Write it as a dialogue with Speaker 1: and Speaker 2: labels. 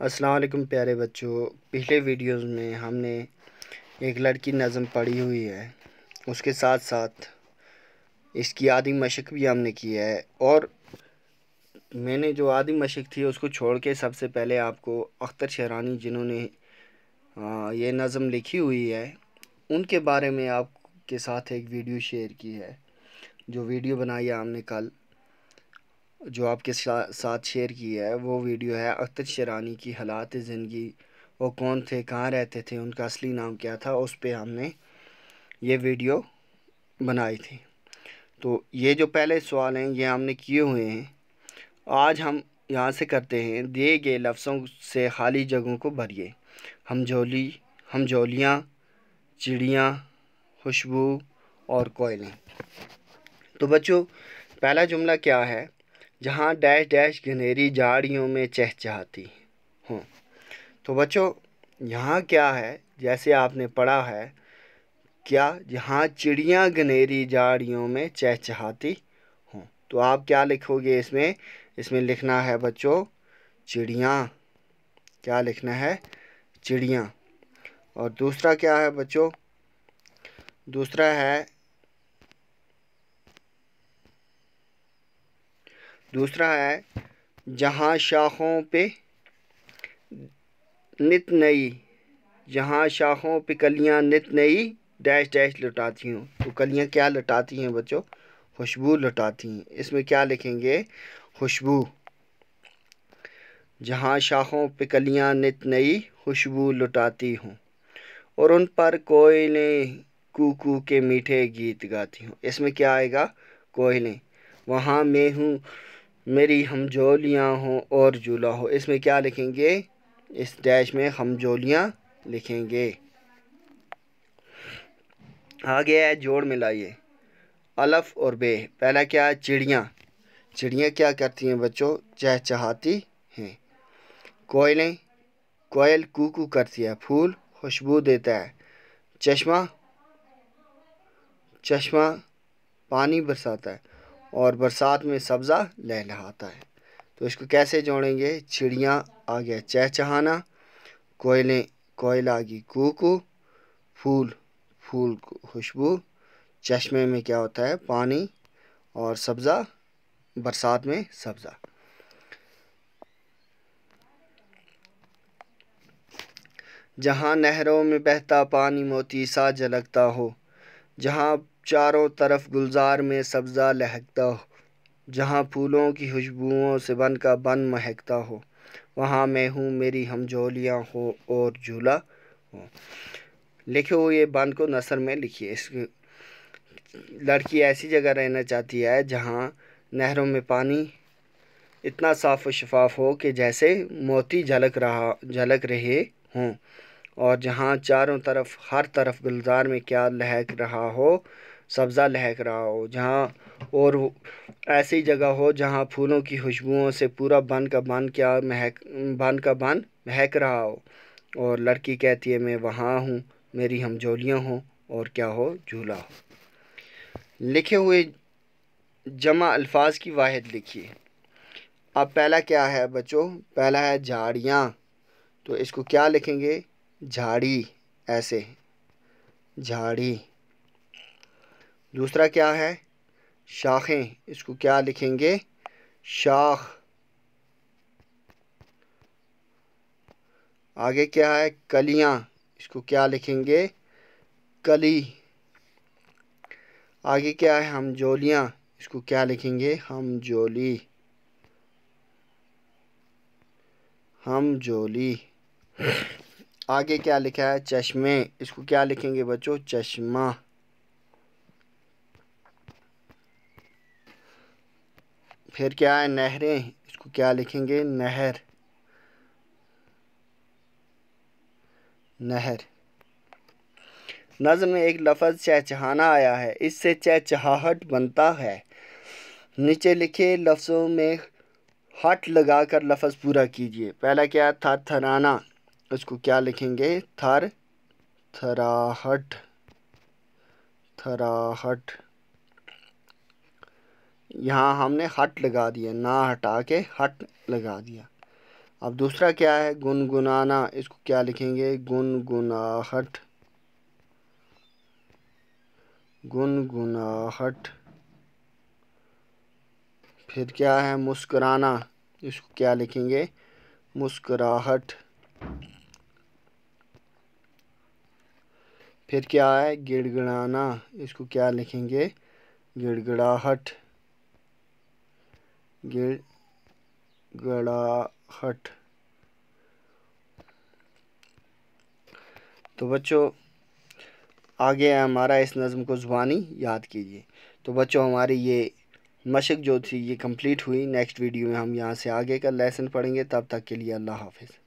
Speaker 1: السلام علیکم پیارے بچوں، پچھلے ویڈیوز میں ہم نے ایک لڑکی نظم پڑھی ہوئی ہے، اس کے ساتھ ساتھ اس کی آدھی مشق بھی ہم نے کی ہے، اور میں نے جو آدھی مشق تھی اس کو چھوڑ کے سب سے پہلے آپ کو اختر شہرانی جنہوں نے یہ نظم لکھی ہوئی ہے ان کے بارے میں آپ کے ساتھ ایک ویڈیو شیئر کی ہے۔ جو ویڈیو بنائی ہے ہم نے کل، جو آپ کے ساتھ شیئر کی ہے، وہ ویڈیو ہے اختر شہرانی کی حالات زندگی، وہ کون تھے، کہاں رہتے تھے، ان کا اصلی نام کیا تھا، اس پہ ہم نے یہ ویڈیو بنائی تھی۔ تو یہ جو پہلے سوال ہیں یہ ہم نے کیے ہوئے ہیں۔ آج ہم یہاں سے کرتے ہیں، دیے گئے لفظوں سے خالی جگہوں کو بھریے۔ ہمجولیاں، چڑیاں، خوشبو اور کوئلیں۔ تو بچوں، پہلا جملہ کیا ہے؟ جہاں ڈیش ڈیش گھنیری جھاڑیوں میں چہچہاتی ہوں۔ تو بچوں یہاں کیا ہے؟ جیسے آپ نے پڑھا ہے، کیا جہاں چڑیاں گھنیری جھاڑیوں میں چہچہاتی ہوں۔ تو آپ کیا لکھو گے اس میں؟ اس میں لکھنا ہے بچوں چڑیاں۔ کیا لکھنا ہے؟ چڑیاں۔ اور دوسرا کیا ہے بچوں؟ دوسرا ہے جہاں شاخوں پہ نت نئی، جہاں شاخوں پہ کلیاں نت نئی ڈیش ڈیش لٹاتی ہوں۔ تو کلیاں کیا لٹاتی ہیں بچوں؟ خوشبو لٹاتی ہیں۔ اس میں کیا لکھیں گے؟ خوشبو۔ جہاں شاخوں پہ کلیاں نت نئی خوشبو لٹاتی ہوں، اور ان پر کوئلیں کوکو کے میٹھے گیت گاتی ہوں۔ اس میں کیا آئے گا؟ کوئلیں۔ وہاں میں ہوں میری ہمجولیاں ہوں اور جھولا ہو۔ اس میں کیا لکھیں گے؟ اس ڈیش میں ہمجولیاں لکھیں گے۔ آگے ہے جوڑ ملائیے، الف اور بے۔ پہلا کیا ہے؟ چڑیاں۔ چڑیاں کیا کرتی ہیں بچوں؟ چہچہاتی ہیں۔ کوئلیں، کوئل کوکو کرتی ہے۔ پھول خوشبو دیتا ہے۔ چشمہ پانی برساتا ہے، اور برسات میں سبزہ لہلہاتا ہے۔ تو اس کو کیسے جوڑیں گے؟ چڑیاں آ گیا چہچہانا، کوئلیں، کوئل آ گئی کوکو، پھول خوشبو، چشمے میں کیا ہوتا ہے؟ پانی، اور سبزہ برسات میں سبزہ۔ جہاں نہروں میں بہتا پانی موتی سا جھلکتا ہو، جہاں چاروں طرف گلزار میں سبزہ لہکتا ہو، جہاں پھولوں کی خوشبوؤں سے بن کا بن مہکتا ہو، وہاں میں ہوں میری ہمجولیاں ہو اور جھولا ہو۔ لکھے ہوئے بن کو نثر میں لکھیے۔ اس لڑکی ایسی جگہ رہنا چاہتی ہے جہاں نہروں میں پانی اتنا صاف و شفاف ہو کہ جیسے موتی جھلک رہے ہوں، اور جہاں چاروں طرف، ہر طرف گلزار میں کیا لہک رہا ہو؟ سبزہ لہک رہا ہو۔ جہاں اور ایسی جگہ ہو جہاں پھولوں کی خوشبوؤں سے پورا بن کا بن مہک رہا ہو، اور لڑکی کہتی ہے میں وہاں ہوں میری ہمجولیاں ہوں اور کیا ہو؟ جھولا ہو۔ لکھے ہوئے جمع الفاظ کی واحد لکھیے۔ اب پہلا کیا ہے بچوں؟ پہلا ہے جھاڑیاں۔ تو اس کو کیا لکھیں گے؟ جھاڑی، ایسے جھاڑی۔ دوسرا کیا ہے؟ شاخیں۔ اس کو کیا لکھیں گے؟ شاخ۔ آگے کیا ہے؟ کلیاں۔ اس کو کیا لکھیں گے؟ کلی۔ آگے کیا ہے؟ ہمجولیاں۔ اس کو کیا لکھیں گے؟ ہمجولی، ہمجولی۔ آگے کیا لکھا ہے؟ چشمے۔ اس کو کیا لکھیں گے بچوں؟ چشمہ۔ پھر کیا ہے؟ نہریں۔ اس کو کیا لکھیں گے؟ نہر، نہر۔ نظم میں ایک لفظ چہچہانا آیا ہے، اس سے چہچہاہٹ بنتا ہے۔ نیچے لکھے لفظوں میں ہٹ لگا کر لفظ پورا کیجیے۔ پہلا کیا ہے؟ تھر تھرانا۔ اس کو کیا لکھیں گے؟ تھر تھراہٹ، تھراہٹ۔ یہاں ہم نے ہٹ لگا دیا، نہ ہٹا کے ہٹ لگا دیا۔ اب دوسرا کیا ہے گنگنانا، اس کو کیا لکھیں گے گنگناہٹ، گنگناہٹ۔ پھر کیا ہے مسکرانا، اس کو کیا لکھیں گے مسکراہٹ۔ پھر کیا ہے گڑ گڑانا، اس کو کیا لکھیں گے گڑ گڑاہٹ، گڑ گڑاہٹ۔ تو بچوں آگے ہمارا اس نظم کو زبانی یاد کیجیے۔ تو بچوں ہماری یہ مشق جو تھی یہ کمپلیٹ ہوئی۔ نیکسٹ ویڈیو میں ہم یہاں سے آگے کا لیسن پڑھیں گے، تب تک کے لیے اللہ حافظ۔